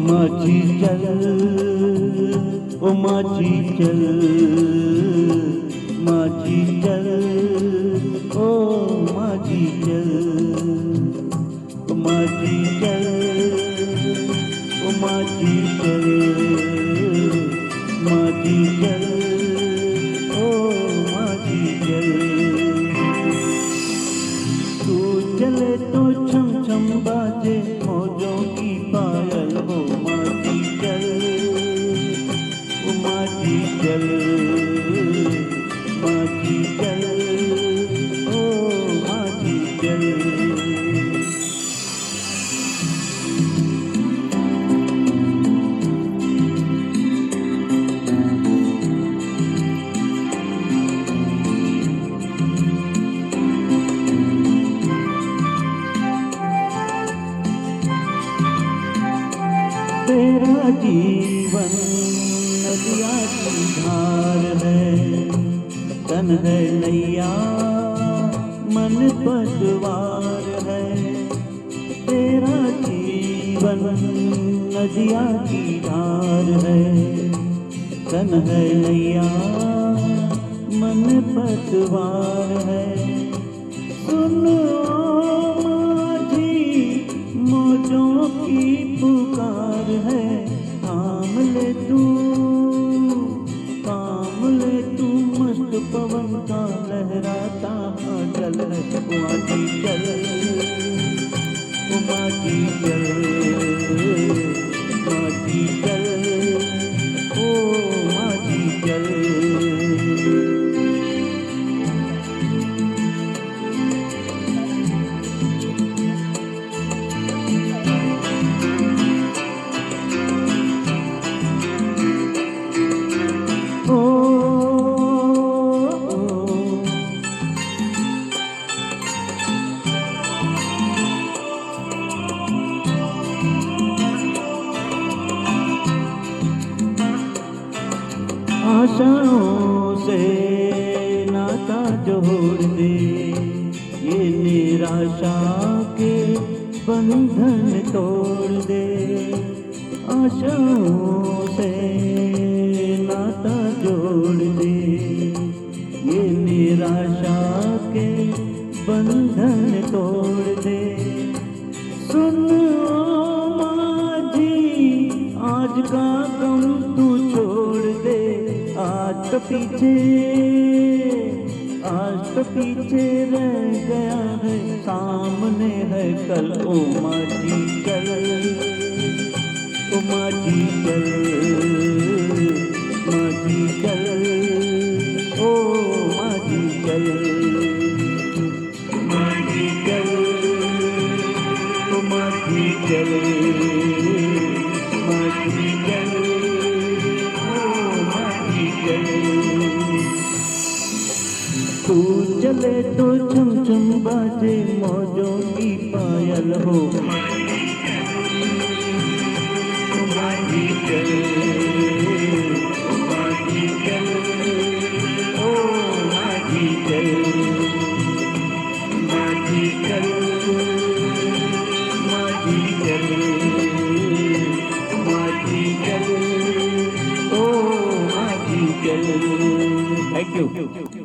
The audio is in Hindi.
माझी चल ओ माझी चल, माझी चल ओ माझी चल, माझी चल ओ माझी चल, माझी चल ओ माझी चल। तू चले तो छम छम बाजे मौजों की पायल हो माझी चल ओ माझी चल, माझी चल ओ माझी चल। तेरा जीवन नदिया की धार है, तन है नैया मन पतवार है। तेरा जीवन नदिया की धार है, तन है नैया मन पतवार है। सुनो माझी मौजों की पुकार है, थाम ले तू मस्त पवन का लहराता जल है। माझी चल ओ माझी चल, माझी चल ओ माझी चल। आशाओं से नाता जोड़ दे, ये निराशा के बंधन तोड़ दे। आशाओं से नाता जोड़ दे, ये निराशा के बंधन तोड़ दे। सुन माझी आज का गम तू छोड़ दे, आज तो पीछे रह गया है, सामने है कल। ओ माझी चल ओ माझी चल, माझी चल ओ माझी चल, माझी चल ओ माझी चल, माझी चल ओ माझी चल। तू चले तो छम छम बाजे मौजों की पायल हो माझी चल, माझी चल ओ माझी चल, माझी चल, माझी चल, माझी चल ओ माझी चल। Thank you.